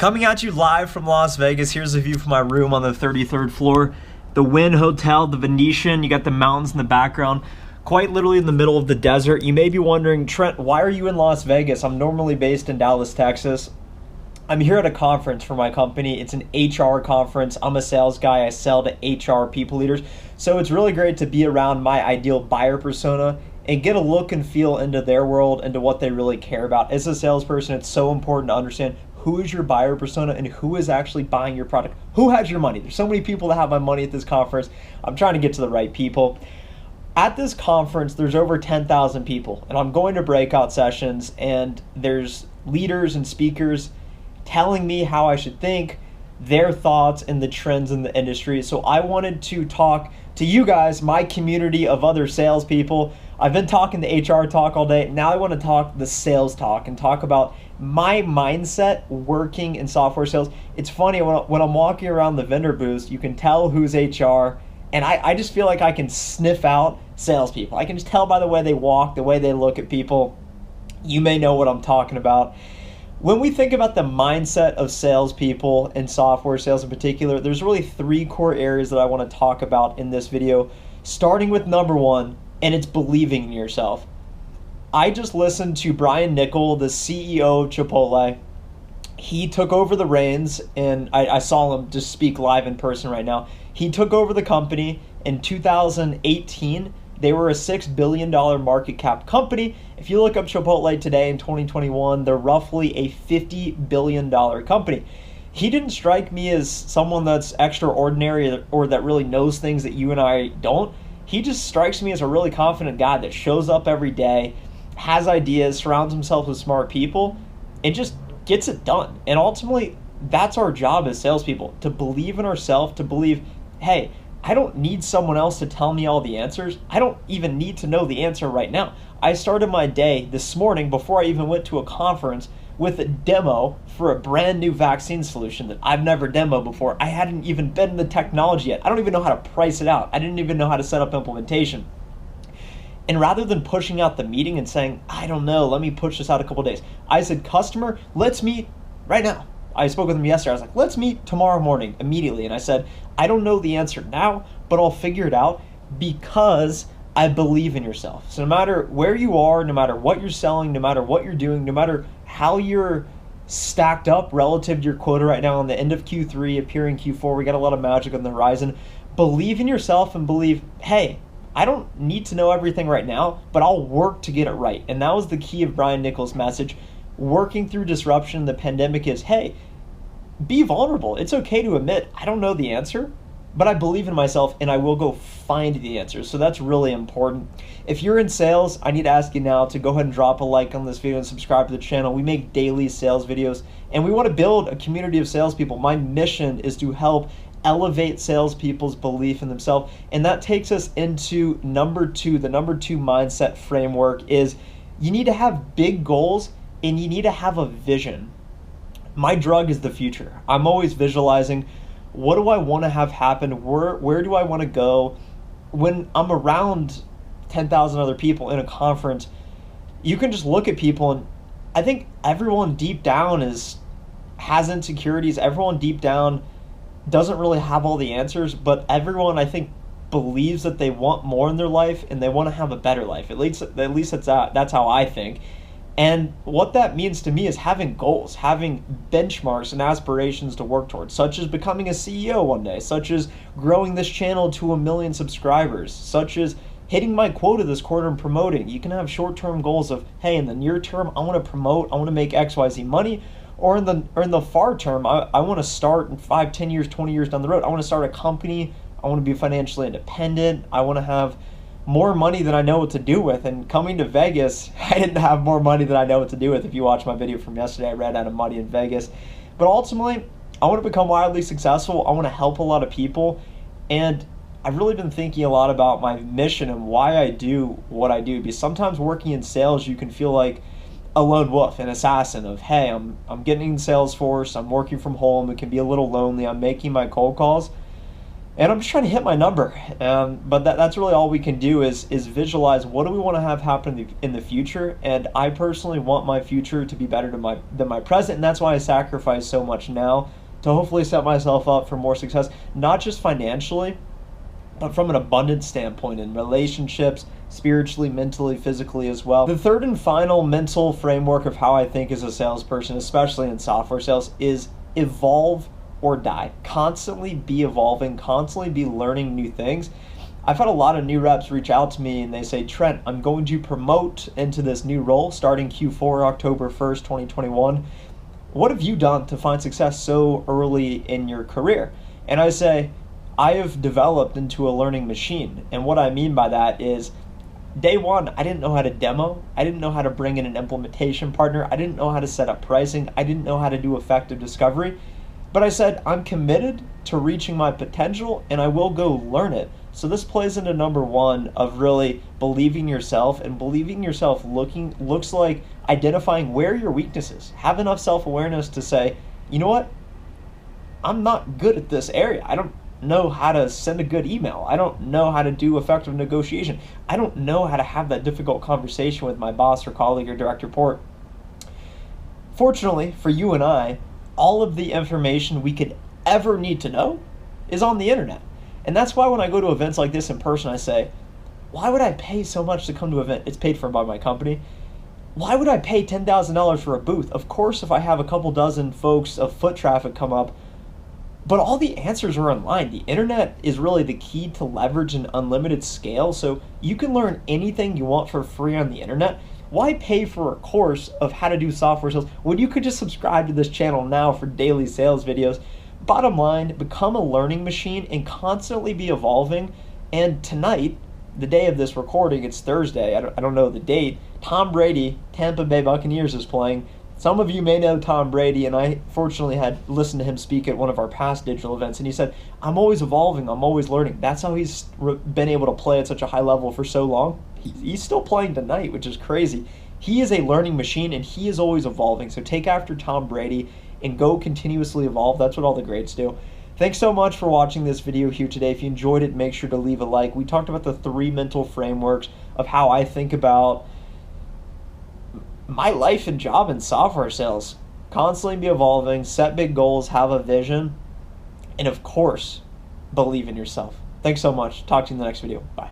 Coming at you live from Las Vegas. Here's a view from my room on the 33rd floor. The Wynn Hotel, the Venetian. You got the mountains in the background. Quite literally in the middle of the desert. You may be wondering, Trent, why are you in Las Vegas? I'm normally based in Dallas, Texas. I'm here at a conference for my company. It's an HR conference. I'm a sales guy. I sell to HR people leaders. So it's really great to be around my ideal buyer persona and get a look and feel into their world, into what they really care about. As a salesperson, it's so important to understand who is your buyer persona and who is actually buying your product. Who has your money? There's so many people that have my money at this conference. I'm trying to get to the right people. At this conference, there's over 10,000 people, and I'm going to breakout sessions, and there's leaders and speakers telling me how I should think, their thoughts, and the trends in the industry. So I wanted to talk to you guys, my community of other salespeople. I've been talking the HR talk all day. Now I want to talk the sales talk and talk about my mindset working in software sales. It's funny, when I'm walking around the vendor booths, you can tell who's HR, and I just feel like I can sniff out salespeople. I can just tell by the way they walk, the way they look at people. You may know what I'm talking about. When we think about the mindset of salespeople and software sales in particular, there's really three core areas that I want to talk about in this video, starting with number one, and it's believing in yourself. I just listened to Brian Niccol, the CEO of Chipotle. He took over the reins, and I saw him just speak live in person right now. He took over the company in 2018. They were a $6 billion market cap company. If you look up Chipotle today in 2021, they're roughly a $50 billion company. He didn't strike me as someone that's extraordinary or that really knows things that you and I don't. He just strikes me as a really confident guy that shows up every day, has ideas, surrounds himself with smart people, and just gets it done. And ultimately, that's our job as salespeople, to believe in ourselves, to believe, hey, I don't need someone else to tell me all the answers. I don't even need to know the answer right now. I started my day this morning before I even went to a conference with a demo for a brand new vaccine solution that I've never demoed before. I hadn't even been in the technology yet. I don't even know how to price it out. I didn't even know how to set up implementation. And rather than pushing out the meeting and saying, I don't know, let me push this out a couple days, I said, customer, let's meet right now. I spoke with him yesterday. I was like, let's meet tomorrow morning immediately. And I said, I don't know the answer now, but I'll figure it out because I believe in yourself. So no matter where you are, no matter what you're selling, no matter what you're doing, no matter how you're stacked up relative to your quota right now on the end of Q3, appearing Q4, we got a lot of magic on the horizon. Believe in yourself and believe, hey, I don't need to know everything right now, but I'll work to get it right. And that was the key of Brian Niccol's message. Working through disruption, the pandemic is, hey, be vulnerable. It's okay to admit, I don't know the answer, but I believe in myself and I will go find the answer. So that's really important. If you're in sales, I need to ask you now to go ahead and drop a like on this video and subscribe to the channel. We make daily sales videos and we want to build a community of salespeople. My mission is to help elevate salespeople's belief in themselves. And that takes us into number two. The number two mindset framework is you need to have big goals and you need to have a vision. My drug is the future. I'm always visualizing, what do I want to have happen? Where do I want to go? When I'm around 10,000 other people in a conference, you can just look at people, and I think everyone deep down has insecurities. Everyone deep down doesn't really have all the answers, but everyone, I think, believes that they want more in their life and they want to have a better life. At least that's how I think. And what that means to me is having goals, having benchmarks and aspirations to work towards, such as becoming a CEO one day, such as growing this channel to 1 million subscribers, such as hitting my quota this quarter and promoting. You can have short-term goals of, hey, in the near term, I want to promote, I want to make XYZ money, or in the far term, I want to start in 5, 10 years, 20 years down the road. I want to start a company, I want to be financially independent, I want to have more money than I know what to do with. And coming to Vegas, I didn't have more money than I know what to do with. If you watch my video from yesterday, I ran out of money in Vegas. But ultimately, I want to become wildly successful. I want to help a lot of people. And I've really been thinking a lot about my mission and why I do what I do. Because sometimes working in sales, you can feel like a lone wolf, an assassin of, hey, I'm getting in Salesforce, I'm working from home, it can be a little lonely, I'm making my cold calls. And I'm just trying to hit my number. But that's really all we can do is visualize what do we want to have happen in the future. And I personally want my future to be better than my present. And that's why I sacrifice so much now to hopefully set myself up for more success, not just financially, but from an abundance standpoint in relationships, spiritually, mentally, physically as well. The third and final mental framework of how I think as a salesperson, especially in software sales, is evolve or die. Constantly be evolving, constantly be learning new things. I've had a lot of new reps reach out to me and they say, Trent, I'm going to promote into this new role starting Q4, October 1st, 2021. What have you done to find success so early in your career? And I say, I have developed into a learning machine. And what I mean by that is, day one, I didn't know how to demo. I didn't know how to bring in an implementation partner. I didn't know how to set up pricing. I didn't know how to do effective discovery. But I said, I'm committed to reaching my potential and I will go learn it. So this plays into number one of really believing yourself, and believing yourself looks like identifying where your weaknesses. Have enough self-awareness to say, you know what? I'm not good at this area. I don't know how to send a good email. I don't know how to do effective negotiation. I don't know how to have that difficult conversation with my boss or colleague or direct report. Fortunately for you and I, all of the information we could ever need to know is on the internet. And that's why when I go to events like this in person, I say, why would I pay so much to come to an event? It's paid for by my company. Why would I pay $10,000 for a booth? Of course, if I have a couple dozen folks of foot traffic come up, but all the answers are online. The internet is really the key to leverage an unlimited scale, so you can learn anything you want for free on the internet. Why pay for a course of how to do software sales when you could just subscribe to this channel now for daily sales videos? Bottom line, become a learning machine and constantly be evolving. And tonight, the day of this recording, it's Thursday, I don't know the date, Tom Brady, Tampa Bay Buccaneers is playing. Some of you may know Tom Brady, and I fortunately had listened to him speak at one of our past digital events, and he said, I'm always evolving, I'm always learning. That's how he's been able to play at such a high level for so long. He's still playing tonight, which is crazy. He is a learning machine, and he is always evolving. So take after Tom Brady and go continuously evolve. That's what all the greats do. Thanks so much for watching this video here today. If you enjoyed it, make sure to leave a like. We talked about the 3 mental frameworks of how I think about my life and job in software sales. Constantly be evolving, set big goals, have a vision, and of course, believe in yourself. Thanks so much. Talk to you in the next video. Bye.